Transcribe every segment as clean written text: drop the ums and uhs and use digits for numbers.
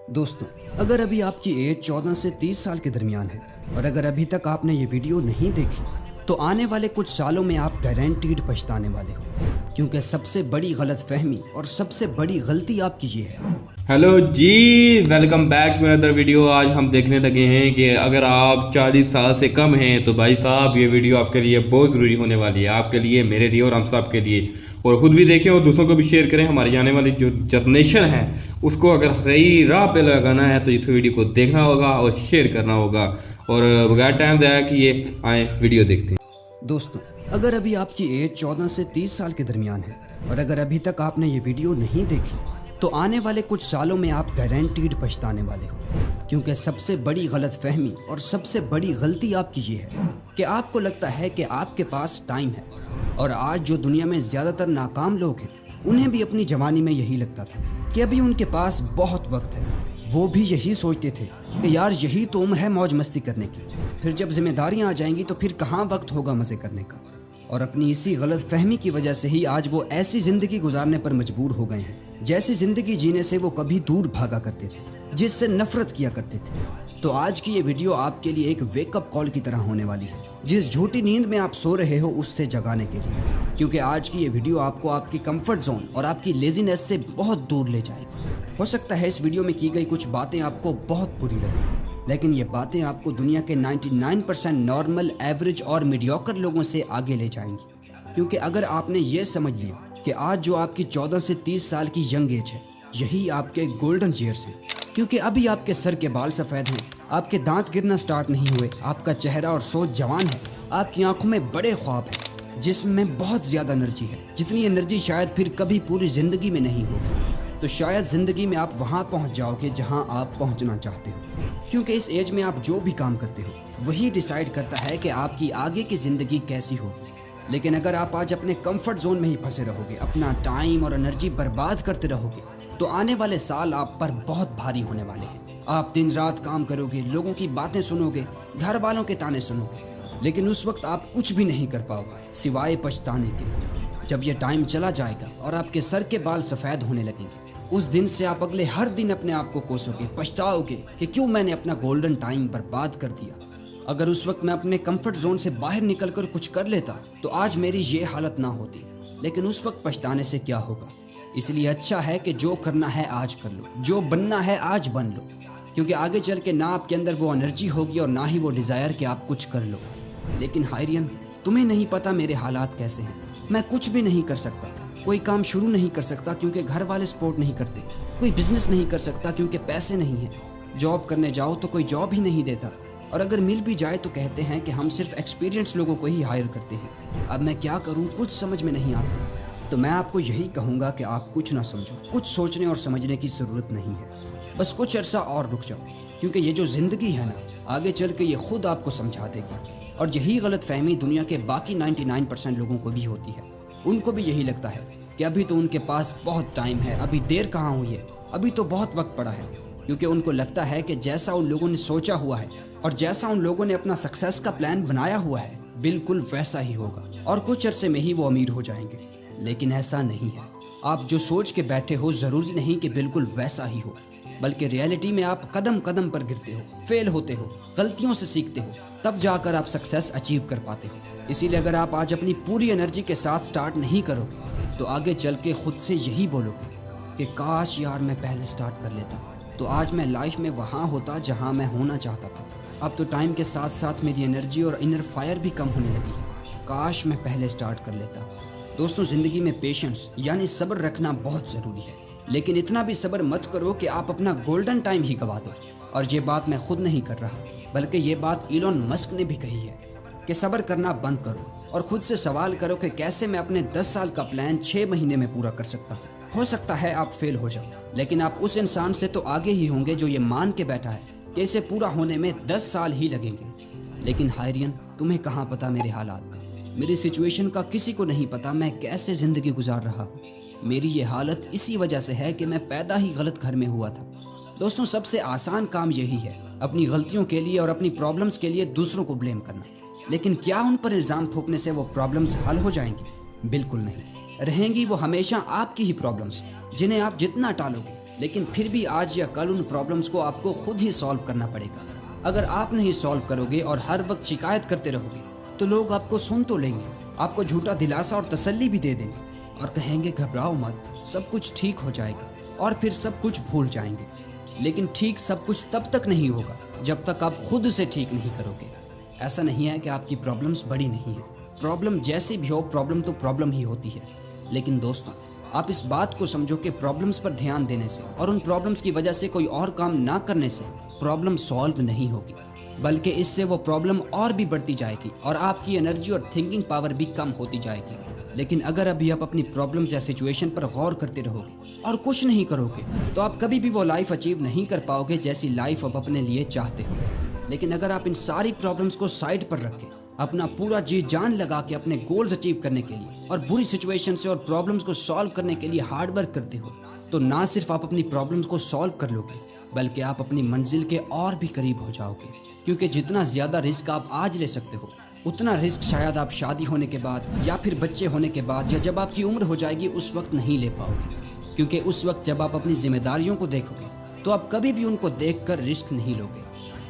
दोस्तों, अगर अभी आपकी एज 14 से 30 साल के दरमियान है और अगर अभी तक आपने ये वीडियो नहीं देखी तो आने वाले कुछ सालों में आप गारंटीड पछताने वाले हो, क्योंकि सबसे बड़ी गलतफहमी और सबसे बड़ी गलती आपकी ये है। हेलो जी, welcome back to another video. आज हम देखने लगे हैं कि अगर आप 40 साल से कम हैं तो भाई साहब ये वीडियो आपके लिए बहुत ज़रूरी होने वाली है, आपके लिए, मेरे लिए और हम सब के लिए। और ख़ुद भी देखें और दूसरों को भी शेयर करें। हमारी आने वाली जो जनरेशन है उसको अगर सही राह पे लगाना है तो इस वीडियो को देखना होगा और शेयर करना होगा। और बगैर टाइम दिया कि ये आए वीडियो देखते हैं। दोस्तों, अगर अभी आपकी एज 14 से 30 साल के दरमियान है और अगर अभी तक आपने ये वीडियो नहीं देखी तो आने वाले कुछ सालों में आप गारंटीड पछताने वाले हो, क्योंकि सबसे बड़ी गलतफहमी और सबसे बड़ी गलती आपकी ये है कि आपको लगता है कि आपके पास टाइम है। और आज जो दुनिया में ज़्यादातर नाकाम लोग हैं उन्हें भी अपनी जवानी में यही लगता था कि अभी उनके पास बहुत वक्त है। वो भी यही सोचते थे कि यार यही तो उम्र है मौज मस्ती करने की, फिर जब जिम्मेदारियां आ जाएंगी तो फिर कहाँ वक्त होगा मज़े करने का। और अपनी इसी गलत फहमी की वजह से ही आज वो ऐसी ज़िंदगी गुजारने पर मजबूर हो गए हैं जैसी ज़िंदगी जीने से वो कभी दूर भागा करते थे, जिससे नफरत किया करते थे। तो आज की ये वीडियो आपके लिए एक वेकअप कॉल की तरह होने वाली है, जिस झूठी नींद में आप सो रहे हो उससे जगाने के लिए, क्योंकि आज की ये वीडियो आपको आपकी कंफर्ट जोन और आपकी लेजीनेस से बहुत दूर ले जाएगी। हो सकता है इस वीडियो में की गई कुछ बातें आपको बहुत बुरी लगे, लेकिन ये बातें आपको दुनिया के 99% नॉर्मल, एवरेज और मीडियोकर लोगों से आगे ले जाएंगी। क्योंकि अगर आपने ये समझ लिया कि आज जो आपकी 14 से 30 साल की यंग एज है यही आपके गोल्डन ईयर्स हैं, क्योंकि अभी आपके सर के बाल सफ़ेद हैं, आपके दांत गिरना स्टार्ट नहीं हुए, आपका चेहरा और सोच जवान है, आपकी आंखों में बड़े ख्वाब हैं, जिस्म में बहुत ज़्यादा एनर्जी है, जितनी एनर्जी शायद फिर कभी पूरी ज़िंदगी में नहीं होगी। तो शायद ज़िंदगी में आप वहाँ पहुँच जाओगे जहाँ आप पहुँचना चाहते हो, क्योंकि इस एज में आप जो भी काम करते हो वही डिसाइड करता है कि आपकी आगे की ज़िंदगी कैसी होगी। लेकिन अगर आप आज अपने कंफर्ट जोन में ही फंसे रहोगे, अपना टाइम और एनर्जी बर्बाद करते रहोगे, तो आने वाले साल आप पर बहुत भारी होने वाले हैं। आप दिन रात काम करोगे, लोगों की बातें सुनोगे, घर वालों के ताने सुनोगे, लेकिन उस वक्त आप कुछ भी नहीं कर पाओगे सिवाय पछताने के। जब ये टाइम चला जाएगा और आपके सर के बाल सफ़ेद होने लगेंगे, उस दिन से आप अगले हर दिन अपने आप को कोसोगे, पछताओगे कि क्यों मैंने अपना गोल्डन टाइम बर्बाद कर दिया। अगर उस वक्त मैं अपने कंफर्ट जोन से बाहर निकलकर कुछ कर लेता तो आज मेरी ये हालत ना होती, लेकिन उस वक्त पछताने से क्या होगा। इसलिए अच्छा है कि जो करना है आज कर लो, जो बनना है आज बन लो, क्योंकि आगे चल के ना आपके अंदर वो एनर्जी होगी और ना ही वो डिज़ायर कि आप कुछ कर लो। लेकिन हायरियन, तुम्हें नहीं पता मेरे हालात कैसे हैं। मैं कुछ भी नहीं कर सकता, कोई काम शुरू नहीं कर सकता क्योंकि घर वाले सपोर्ट नहीं करते, कोई बिजनेस नहीं कर सकता क्योंकि पैसे नहीं हैं, जॉब करने जाओ तो कोई जॉब ही नहीं देता, और अगर मिल भी जाए तो कहते हैं कि हम सिर्फ एक्सपीरियंस लोगों को ही हायर करते हैं। अब मैं क्या करूं, कुछ समझ में नहीं आता। तो मैं आपको यही कहूँगा कि आप कुछ ना समझो, कुछ सोचने और समझने की ज़रूरत नहीं है, बस कुछ अरसा और रुक जाओ, क्योंकि ये जो ज़िंदगी है ना, आगे चल के ये खुद आपको समझा देगी। और यही गलत फहमी दुनिया के बाकी 99% लोगों को भी होती है। उनको भी यही लगता है कि अभी तो उनके पास बहुत टाइम है, अभी देर कहाँ हुई है, अभी तो बहुत वक्त पड़ा है, क्योंकि उनको लगता है कि जैसा उन लोगों ने सोचा हुआ है और जैसा उन लोगों ने अपना सक्सेस का प्लान बनाया हुआ है बिल्कुल वैसा ही होगा और कुछ अरसे में ही वो अमीर हो जाएंगे। लेकिन ऐसा नहीं है। आप जो सोच के बैठे हो ज़रूरी नहीं कि बिल्कुल वैसा ही हो, बल्कि रियलिटी में आप कदम कदम पर गिरते हो, फेल होते हो, गलतियों से सीखते हो, तब जाकर आप सक्सेस अचीव कर पाते हो। इसीलिए अगर आप आज अपनी पूरी एनर्जी के साथ स्टार्ट नहीं करोगे तो आगे चल के खुद से यही बोलोगे कि काश यार मैं पहले स्टार्ट कर लेता, तो आज मैं लाइफ में वहाँ होता जहाँ मैं होना चाहता था। अब तो टाइम के साथ साथ मेरी एनर्जी और इनर फायर भी कम होने लगी है, काश मैं पहले स्टार्ट कर लेता। दोस्तों, ज़िंदगी में पेशेंस यानी सब्र रखना बहुत ज़रूरी है, लेकिन इतना भी सब्र मत करो कि आप अपना गोल्डन टाइम ही गवा दो। और ये बात मैं खुद नहीं कर रहा, बल्कि ये बात इलॉन मस्क ने भी कही है कि सब्र करना बंद करो और खुद से सवाल करो कि कैसे मैं अपने 10 साल का प्लान 6 महीने में पूरा कर सकता हूँ। हो सकता है आप फेल हो जाओ, लेकिन आप उस इंसान से तो आगे ही होंगे जो ये मान के बैठा है कि इसे पूरा होने में 10 साल ही लगेंगे। लेकिन हायरियन, तुम्हें कहाँ पता मेरे हालात का, मेरी सिचुएशन का किसी को नहीं पता मैं कैसे ज़िंदगी गुजार रहा हूँ। मेरी ये हालत इसी वजह से है कि मैं पैदा ही गलत घर में हुआ था। दोस्तों, सबसे आसान काम यही है अपनी गलतियों के लिए और अपनी प्रॉब्लम्स के लिए दूसरों को ब्लेम करना। लेकिन क्या उन पर इल्ज़ाम थोपने से वो प्रॉब्लम्स हल हो जाएंगी? बिल्कुल नहीं। रहेंगी वो हमेशा आपकी ही प्रॉब्लम्स, जिन्हें आप जितना टालोगे लेकिन फिर भी आज या कल उन प्रॉब्लम्स को आपको खुद ही सॉल्व करना पड़ेगा। अगर आप नहीं सॉल्व करोगे और हर वक्त शिकायत करते रहोगे तो लोग आपको सुन तो लेंगे, आपको झूठा दिलासा और तसल्ली भी दे देंगे और कहेंगे घबराओ मत, सब कुछ ठीक हो जाएगा, और फिर सब कुछ भूल जाएंगे। लेकिन ठीक सब कुछ तब तक नहीं होगा जब तक आप खुद उसे ठीक नहीं करोगे। ऐसा नहीं है कि आपकी प्रॉब्लम्स बड़ी नहीं है, प्रॉब्लम जैसी भी हो, प्रॉब्लम तो प्रॉब्लम ही होती है। लेकिन दोस्तों, आप इस बात को समझो कि प्रॉब्लम्स पर ध्यान देने से और उन प्रॉब्लम्स की वजह से कोई और काम ना करने से प्रॉब्लम सॉल्व नहीं होगी, बल्कि इससे वो प्रॉब्लम और भी बढ़ती जाएगी और आपकी एनर्जी और थिंकिंग पावर भी कम होती जाएगी। लेकिन अगर अभी आप अपनी प्रॉब्लम्स या सिचुएशन पर गौर करते रहोगे और कुछ नहीं करोगे तो आप कभी भी वो लाइफ अचीव नहीं कर पाओगे जैसी लाइफ आप अपने लिए चाहते हो। लेकिन अगर आप इन सारी प्रॉब्लम्स को साइड पर रख के अपना पूरा जी जान लगा के अपने गोल्स अचीव करने के लिए और बुरी सिचुएशन से और प्रॉब्लम्स को सॉल्व करने के लिए हार्ड वर्क करते हो, तो ना सिर्फ आप अपनी प्रॉब्लम्स को सॉल्व कर लोगे बल्कि आप अपनी मंजिल के और भी करीब हो जाओगे। क्योंकि जितना ज़्यादा रिस्क आप आज ले सकते हो, उतना रिस्क शायद आप शादी होने के बाद या फिर बच्चे होने के बाद या जब आपकी उम्र हो जाएगी उस वक्त नहीं ले पाओगे। क्योंकि उस वक्त जब आप अपनी जिम्मेदारियों को देखोगे तो आप कभी भी उनको देखकर रिस्क नहीं लोगे।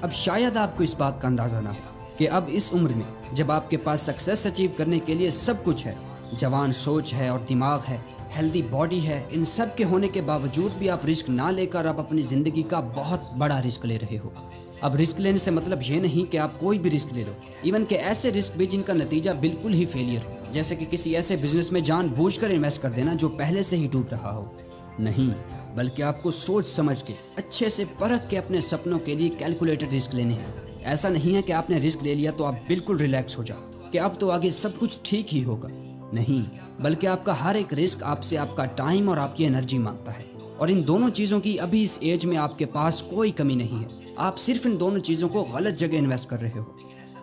अब शायद आपको इस बात का अंदाज़ा ना हो कि अब इस उम्र में जब आपके पास सक्सेस अचीव करने के लिए सब कुछ है, जवान सोच है और दिमाग है, हेल्दी बॉडी है, इन सब के होने के बावजूद भी आप रिस्क ना लेकर आप अपनी ज़िंदगी का बहुत बड़ा रिस्क ले रहे हो। अब रिस्क लेने से मतलब ये नहीं कि आप कोई भी रिस्क ले लो, इवन के ऐसे रिस्क भी जिनका नतीजा बिल्कुल ही फेलियर हो, जैसे कि किसी ऐसे बिजनेस में जानबूझकर इन्वेस्ट कर देना जो पहले से ही डूब रहा हो। नहीं, बल्कि आपको सोच समझ के अच्छे से परख के अपने सपनों के लिए कैलकुलेटेड रिस्क लेने हैं। ऐसा नहीं है कि आपने रिस्क ले लिया तो आप बिल्कुल रिलैक्स हो जाओ कि अब तो आगे सब कुछ ठीक ही होगा। नहीं, बल्कि आपका हर एक रिस्क आपसे आपका टाइम और आपकी एनर्जी मांगता है, और इन दोनों चीज़ों की अभी इस एज में आपके पास कोई कमी नहीं है। आप सिर्फ इन दोनों चीज़ों को गलत जगह इन्वेस्ट कर रहे हो।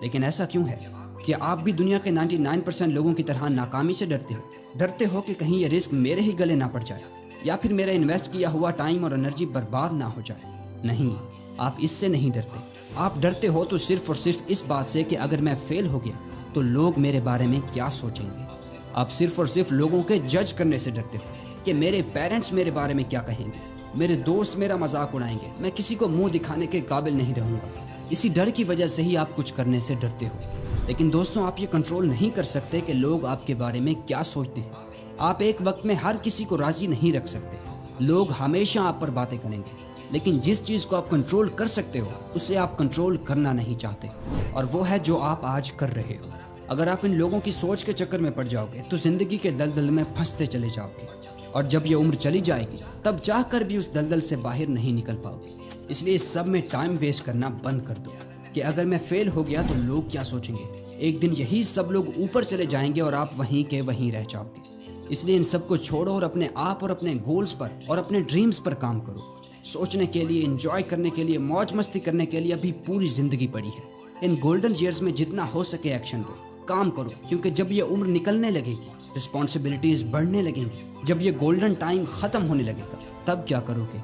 लेकिन ऐसा क्यों है कि आप भी दुनिया के 99% लोगों की तरह नाकामी से डरते हो कि कहीं ये रिस्क मेरे ही गले ना पड़ जाए या फिर मेरा इन्वेस्ट किया हुआ टाइम और एनर्जी बर्बाद ना हो जाए। नहीं, आप इससे नहीं डरते। आप डरते हो तो सिर्फ और सिर्फ इस बात से कि अगर मैं फेल हो गया तो लोग मेरे बारे में क्या सोचेंगे। आप सिर्फ और सिर्फ लोगों के जज करने से डरते हो कि मेरे पेरेंट्स मेरे बारे में क्या कहेंगे, मेरे दोस्त मेरा मजाक उड़ाएंगे, मैं किसी को मुंह दिखाने के काबिल नहीं रहूँगा। इसी डर की वजह से ही आप कुछ करने से डरते हो। लेकिन दोस्तों, आप ये कंट्रोल नहीं कर सकते कि लोग आपके बारे में क्या सोचते हैं। आप एक वक्त में हर किसी को राज़ी नहीं रख सकते। लोग हमेशा आप पर बातें करेंगे, लेकिन जिस चीज़ को आप कंट्रोल कर सकते हो उसे आप कंट्रोल करना नहीं चाहते, और वो है जो आप आज कर रहे हो। अगर आप इन लोगों की सोच के चक्कर में पड़ जाओगे तो ज़िंदगी के दलदल में फंसते चले जाओगे, और जब ये उम्र चली जाएगी तब जाकर भी उस दलदल से बाहर नहीं निकल पाओगे। इसलिए इस सब में टाइम वेस्ट करना बंद कर दो कि अगर मैं फेल हो गया तो लोग क्या सोचेंगे। एक दिन यही सब लोग ऊपर चले जाएंगे और आप वहीं के वहीं रह जाओगे। इसलिए इन सब को छोड़ो और अपने आप और अपने गोल्स पर और अपने ड्रीम्स पर काम करो। सोचने के लिए, एंजॉय करने के लिए, मौज मस्ती करने के लिए अभी पूरी ज़िंदगी पड़ी है। इन गोल्डन ईयर्स में जितना हो सके एक्शन लो, काम करो, क्योंकि जब ये उम्र निकलने लगेगी, रिस्पॉन्सिबिलिटीज़ बढ़ने लगेंगी, जब ये गोल्डन टाइम ख़त्म होने लगेगा, तब क्या करोगे?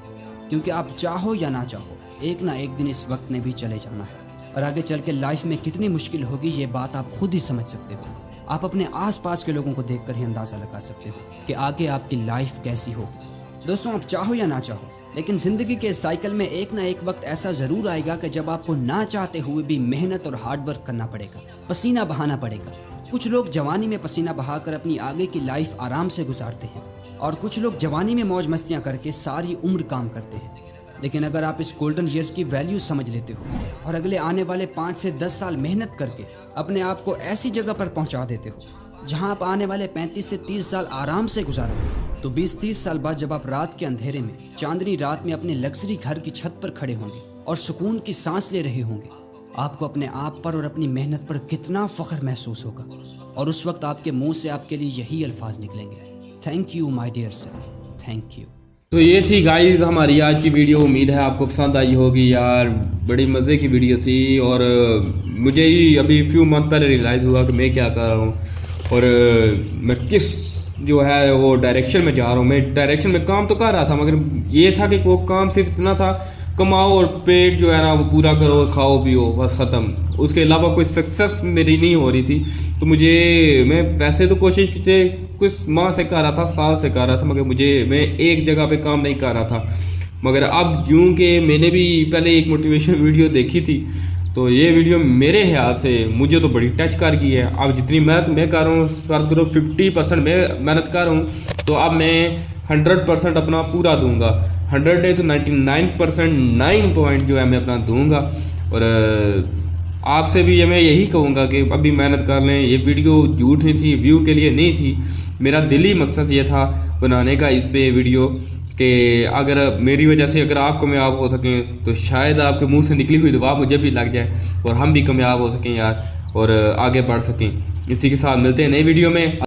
क्योंकि आप चाहो या ना चाहो, एक ना एक दिन इस वक्त ने भी चले जाना है, और आगे चल के लाइफ में कितनी मुश्किल होगी ये बात आप खुद ही समझ सकते हो। आप अपने आसपास के लोगों को देखकर ही अंदाज़ा लगा सकते हो कि आगे आपकी लाइफ कैसी होगी। दोस्तों, आप चाहो या ना चाहो, लेकिन ज़िंदगी के साइकिल में एक ना एक वक्त ऐसा ज़रूर आएगा कि जब आपको ना चाहते हुए भी मेहनत और हार्ड वर्क करना पड़ेगा, पसीना बहाना पड़ेगा। कुछ लोग जवानी में पसीना बहाकर अपनी आगे की लाइफ आराम से गुजारते हैं, और कुछ लोग जवानी में मौज मस्तियाँ करके सारी उम्र काम करते हैं। लेकिन अगर आप इस गोल्डन ईयर्स की वैल्यू समझ लेते हो और अगले आने वाले 5 से 10 साल मेहनत करके अपने आप को ऐसी जगह पर पहुंचा देते हो जहां आप आने वाले 35 से 30 साल आराम से गुजारोगे, तो 20-30 साल बाद जब आप रात के अंधेरे में, चांदनी रात में अपने लग्जरी घर की छत पर खड़े होंगे और सुकून की सांस ले रहे होंगे, आपको अपने आप पर और अपनी मेहनत पर कितना फख्र महसूस होगा। और उस वक्त आपके मुंह से आपके लिए यही अल्फाज निकलेंगे, thank you my dear self, thank you. तो ये थी गाइस हमारी आज की वीडियो। उम्मीद है आपको पसंद आई होगी यार, बड़ी मज़े की वीडियो थी। और मुझे ही अभी फ्यू मंथ पहले रियलाइज़ हुआ कि मैं क्या कर रहा हूँ और मैं किस जो है वो डायरेक्शन में जा रहा हूँ। मैं डायरेक्शन में काम तो कर रहा था, मगर ये था कि वो काम सिर्फ इतना था, कमाओ और पेट जो है ना वो पूरा करो, खाओ पियो, बस ख़त्म। उसके अलावा कोई सक्सेस मेरी नहीं हो रही थी। तो मैं वैसे तो कोशिश कुछ माह से कर रहा था, साल से कर रहा था, मगर मैं एक जगह पे काम नहीं कर रहा था। मगर अब यूँ कि मैंने भी पहले एक मोटिवेशन वीडियो देखी थी, तो ये वीडियो मेरे ख्याल से मुझे तो बड़ी टच कर गई है। अब जितनी मेहनत मैं कर रहा हूँ, फर्ज करो 50% मैं मेहनत कर रहा हूँ, तो अब मैं 100% अपना पूरा दूंगा। 100 नहीं तो 99% 9 पॉइंट जो है मैं अपना दूंगा। और आपसे भी मैं यही कहूँगा कि अभी मेहनत कर लें। ये वीडियो झूठ नहीं थी, व्यू के लिए नहीं थी, मेरा दिली मकसद ये था बनाने का इस पे वीडियो कि अगर मेरी वजह से अगर आप कामयाब हो सकें तो शायद आपके मुंह से निकली हुई दुआ मुझे भी लग जाए और हम भी कामयाब हो सकें यार, और आगे बढ़ सकें। इसी के साथ मिलते हैं नई वीडियो में।